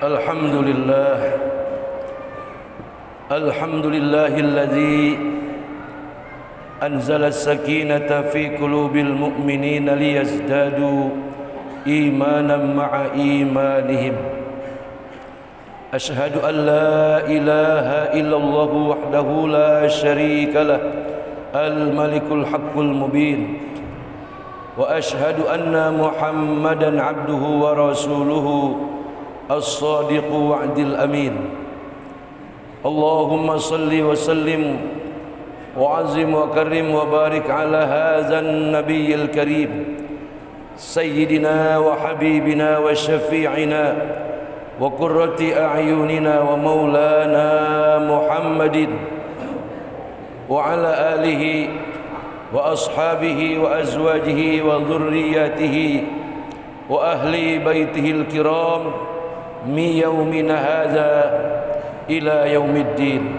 Alhamdulillah, alhamdulillahilladzi anzala as-sakinata fi qulubil mu'minina liyazdadu imanan ma'a imanihim. Ashhadu an la ilaha illallah wahdahu la syarika lah, al-malikul haqqul mubin. Wa ashhadu anna Muhammadan abduhu wa rasuluhu as-sadiqu wa'dil amin. Allahumma salli wa sallim wa azim wa karim wa barik ala hadzal nabiyyil karim sayyidina wa habibina wa syafi'ina wa qurrati a'yunina wa maulana Muhammadin wa ala alihi wa ashabihi wa azwajihi wa dhurriyyatihi wa ahli baitihil kiram min yaumina hadza ila yaumiddin.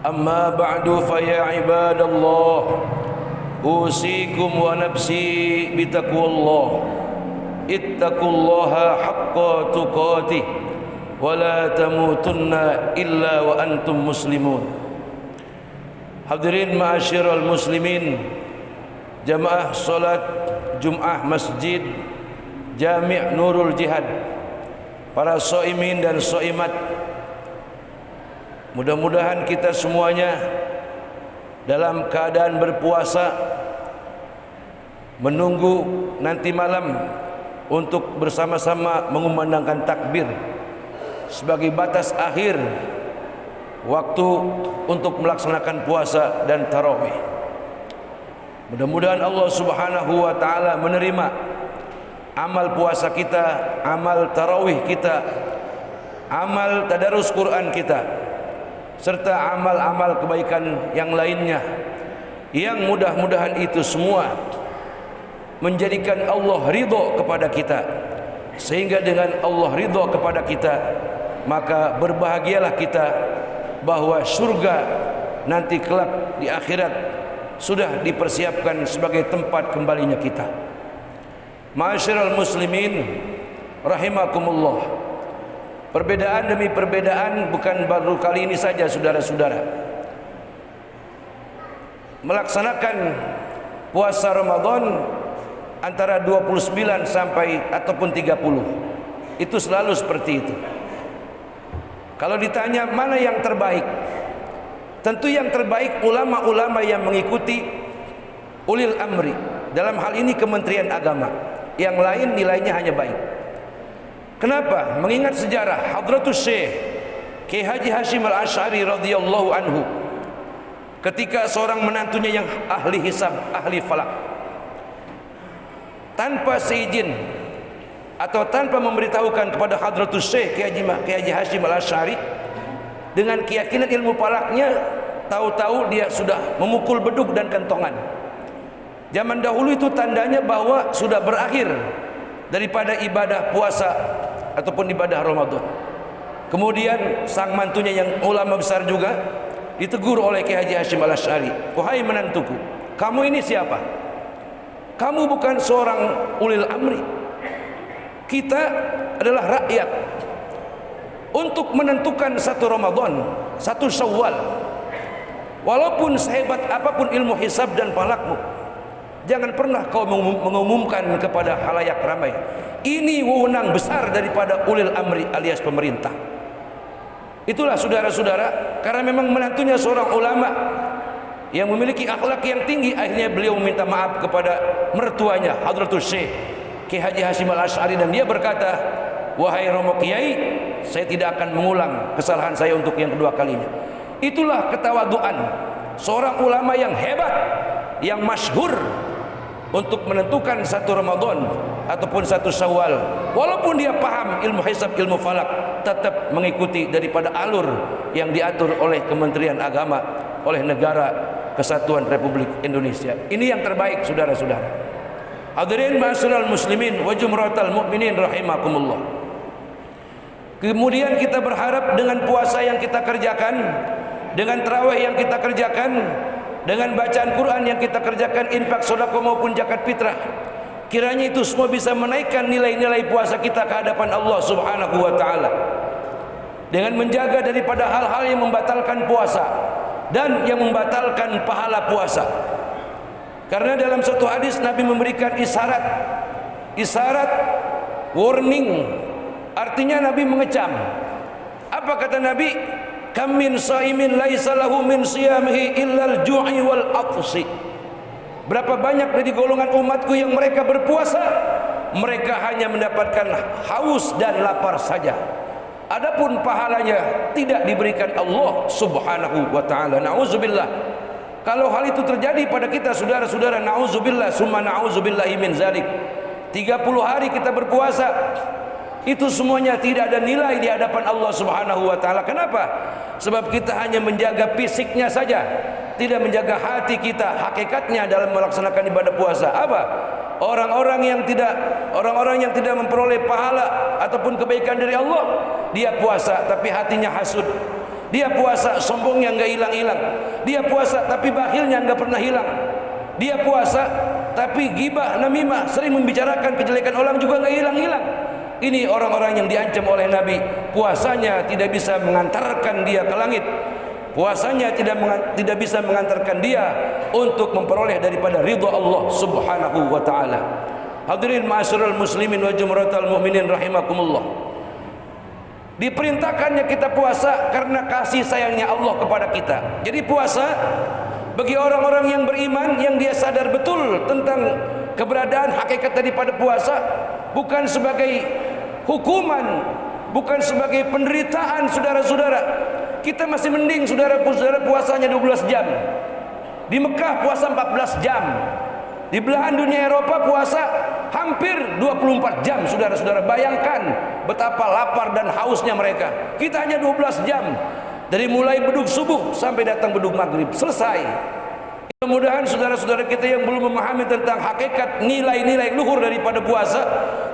Amma ba'du, fa ya ibadallah, usikum wa nafsi bitaqwallah. Ittaqullaha haqqa tuqatih wa la tamutunna illa wa antum muslimun. Hadirin ma'asyiral muslimin, jamaah salat Jumat Masjid Jami' Nurul Jihad, para shaimin dan shaimat, mudah-mudahan kita semuanya dalam keadaan berpuasa menunggu nanti malam untuk bersama-sama mengumandangkan takbir sebagai batas akhir waktu untuk melaksanakan puasa dan tarawih. Mudah-mudahan Allah Subhanahu wa taala menerima amal puasa kita, amal tarawih kita, amal tadarus Quran kita, serta amal-amal kebaikan yang lainnya, yang mudah-mudahan itu semua menjadikan Allah ridho kepada kita, sehingga dengan Allah ridho kepada kita maka berbahagialah kita bahwa surga nanti kelak di akhirat sudah dipersiapkan sebagai tempat kembalinya kita. Ma'asyiral muslimin rahimakumullah, perbedaan demi perbedaan bukan baru kali ini saja saudara-saudara. Melaksanakan puasa Ramadan antara 29 sampai ataupun 30 itu selalu seperti itu. Kalau ditanya mana yang terbaik, tentu yang terbaik ulama-ulama yang mengikuti ulil amri, dalam hal ini Kementerian Agama. Yang lain nilainya hanya baik. Kenapa? Mengingat sejarah Hadratus Syekh Kiai Haji Hashim Al-Asy'ari radhiyallahu anhu, ketika seorang menantunya yang ahli hisab, ahli falak, tanpa seizin atau tanpa memberitahukan kepada Hadratus Syekh Kiai Haji Hashim Al-Asy'ari, dengan keyakinan ilmu falaknya, tahu-tahu dia sudah memukul beduk dan kentongan. Zaman dahulu itu tandanya bahwa sudah berakhir daripada ibadah puasa ataupun ibadah Ramadan. Kemudian sang mantunya yang ulama besar juga ditegur oleh Kiai Haji Hashim Al-Asy'ari, "Wahai menantuku, kamu ini siapa? Kamu bukan seorang ulil amri. Kita adalah rakyat. Untuk menentukan satu Ramadan, satu Syawal, walaupun sehebat apapun ilmu hisab dan falakmu, jangan pernah kau mengumumkan kepada khalayak ramai. Ini wewenang besar daripada ulil amri alias pemerintah." Itulah saudara-saudara, karena memang menantunya seorang ulama yang memiliki akhlak yang tinggi, akhirnya beliau meminta maaf kepada mertuanya Hadratus Syekh Kiai Haji Hashim Al-Asy'ari, dan dia berkata, "Wahai Romo Kiai, saya tidak akan mengulang kesalahan saya untuk yang kedua kalinya." Itulah ketawaduan seorang ulama yang hebat, yang masyhur untuk menentukan satu Ramadan ataupun satu Syawal, walaupun dia paham ilmu hisab, ilmu falak, tetap mengikuti daripada alur yang diatur oleh Kementerian Agama, oleh Negara Kesatuan Republik Indonesia. Ini yang terbaik saudara-saudara. Hadirin ma'asyiral muslimin wa jumratal mu'minin rahimakumullah. Kemudian kita berharap dengan puasa yang kita kerjakan, dengan tarawih yang kita kerjakan, dengan bacaan Quran yang kita kerjakan, infak, sedekah maupun zakat fitrah, Kiranya itu semua bisa menaikkan nilai-nilai puasa kita ke hadapan Allah Subhanahu wa taala. Dengan menjaga daripada hal-hal yang membatalkan puasa dan yang membatalkan pahala puasa. Karena dalam satu hadis Nabi memberikan isyarat warning. Artinya Nabi mengecam. Apa kata Nabi? Kam min shaimin laisa lahu min siyamihi illal ju'i wal atshi. Berapa banyak dari golongan umatku yang mereka berpuasa, mereka hanya mendapatkan haus dan lapar saja. Adapun pahalanya tidak diberikan Allah Subhanahu wa taala. Nauzubillah. Kalau hal itu terjadi pada kita saudara-saudara, nauzubillah summa nauzubillahi min zalik. 30 hari kita berpuasa, itu semuanya tidak ada nilai di hadapan Allah Subhanahu wa taala. Kenapa? Sebab kita hanya menjaga fisiknya saja, tidak menjaga hati kita, hakikatnya dalam melaksanakan ibadah puasa. Apa? Orang-orang yang tidak memperoleh pahala ataupun kebaikan dari Allah, dia puasa tapi hatinya hasud. Dia puasa sombongnya enggak hilang-hilang. Dia puasa tapi bakhilnya enggak pernah hilang. Dia puasa tapi gibah, namimah, sering membicarakan kejelekan orang juga enggak hilang-hilang. Ini orang-orang yang diancam oleh Nabi. Puasanya tidak bisa mengantarkan dia ke langit. Puasanya tidak bisa mengantarkan dia untuk memperoleh daripada ridha Allah Subhanahu wa taala. Hadirin ma'asyiral muslimin wa jumratal mu'minin rahimakumullah. Diperintahkannya kita puasa karena kasih sayangnya Allah kepada kita. Jadi puasa bagi orang-orang yang beriman, yang dia sadar betul tentang keberadaan hakikat daripada puasa, bukan sebagai hukuman, bukan sebagai penderitaan. Saudara-saudara, kita masih mending saudara-saudara puasanya 12 jam. Di Mekah puasa 14 jam. Di belahan dunia Eropa puasa hampir 24 jam. Saudara-saudara, bayangkan betapa lapar dan hausnya mereka. Kita hanya 12 jam. Dari mulai beduk subuh sampai datang beduk maghrib, selesai. Mudah-mudahan saudara-saudara kita yang belum memahami tentang hakikat nilai-nilai luhur daripada puasa,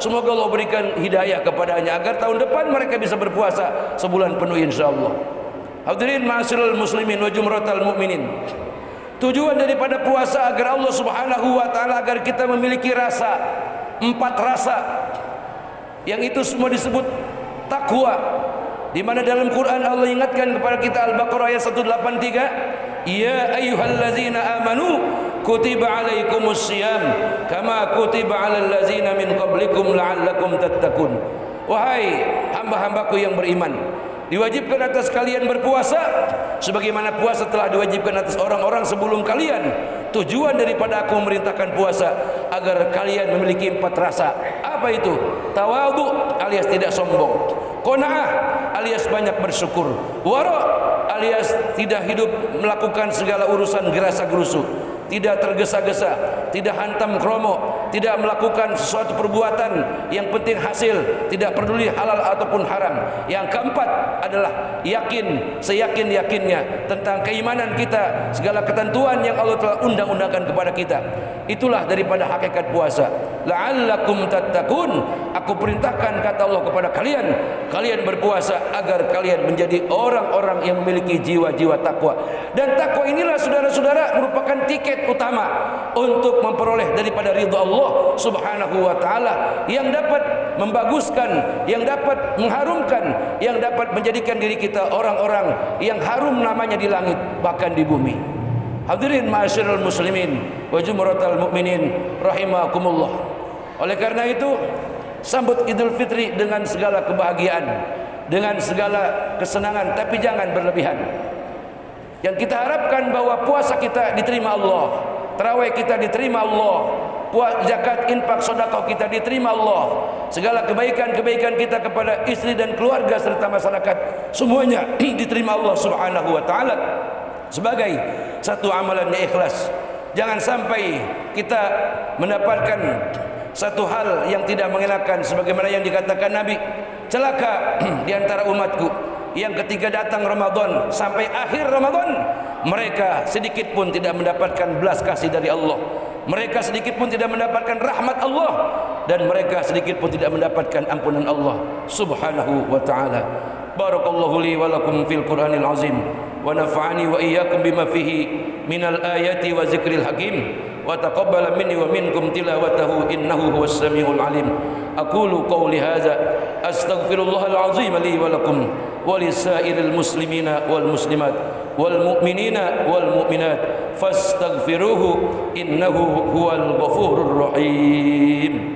semoga Allah berikan hidayah kepadanya agar tahun depan mereka bisa berpuasa sebulan penuh insyaallah. Hadirin ma'asyiral muslimin wa jumratal mu'minin. Tujuan daripada puasa agar Allah Subhanahu wa taala agar kita memiliki rasa, 4 rasa. Yang itu semua disebut takwa. Di mana dalam Quran Allah ingatkan kepada kita, Al-Baqarah ayat 183, ya ayyuhallazina amanu kutiba alaikumus syiyam kama kutiba alal ladzina min qablikum la'allakum tattaqun. Wahai hamba-hambaku yang beriman, diwajibkan atas kalian berpuasa sebagaimana puasa telah diwajibkan atas orang-orang sebelum kalian. Tujuan daripada aku memerintahkan puasa agar kalian memiliki 4 rasa. Apa itu? Tawadhu alias tidak sombong, qanaah alias banyak bersyukur, wara alias tidak hidup melakukan segala urusan gerasa-gerusu, tidak tergesa-gesa, tidak hantam kromo, tidak melakukan sesuatu perbuatan yang penting hasil, tidak peduli halal ataupun haram. Yang keempat adalah yakin, seyakin-yakinnya tentang keimanan kita, segala ketentuan yang Allah telah undang-undangkan kepada kita. Itulah daripada hakikat puasa. La'allakum tattaqun. Aku perintahkan kata Allah kepada kalian, kalian berpuasa agar kalian menjadi orang-orang yang memiliki jiwa-jiwa takwa. Dan takwa inilah saudara-saudara merupakan tiket utama untuk memperoleh daripada ridha Allah Subhanahu wa taala, yang dapat membaguskan, yang dapat mengharumkan, yang dapat menjadikan diri kita orang-orang yang harum namanya di langit bahkan di bumi. Hadirin ma'asyiral muslimin wa jumratal mu'minin rahimakumullah. Oleh karena itu, sambut Idul Fitri dengan segala kebahagiaan, dengan segala kesenangan, tapi jangan berlebihan. Yang kita harapkan bahwa puasa kita diterima Allah, tarawih kita diterima Allah, zakat, infak, sedekah kita diterima Allah, segala kebaikan-kebaikan kita kepada istri dan keluarga serta masyarakat semuanya diterima Allah Subhanahu wa taala sebagai satu amalan yang ikhlas. Jangan sampai kita mendapatkan satu hal yang tidak mengenakan sebagaimana yang dikatakan Nabi, celaka di antara umatku yang ketika datang Ramadan sampai akhir Ramadan mereka sedikit pun tidak mendapatkan belas kasih dari Allah, mereka sedikit pun tidak mendapatkan rahmat Allah, dan mereka sedikit pun tidak mendapatkan ampunan Allah Subhanahu wa taala. Barakallahu li wa lakum fil Qur'anil azim wa nafa'ani wa iyyakum bima fihi minal ayati wa zikril hakim. wa taqabbala minni wa minkum tilawatahu innahu huwas samiul alim. Aqulu qawli hadza astaghfirullahal azim li wa lakum wa lisairil muslimina wal muslimat wal mu'minina wal mu'minat fastaghfiruhu innahu huwal ghafurur rahim.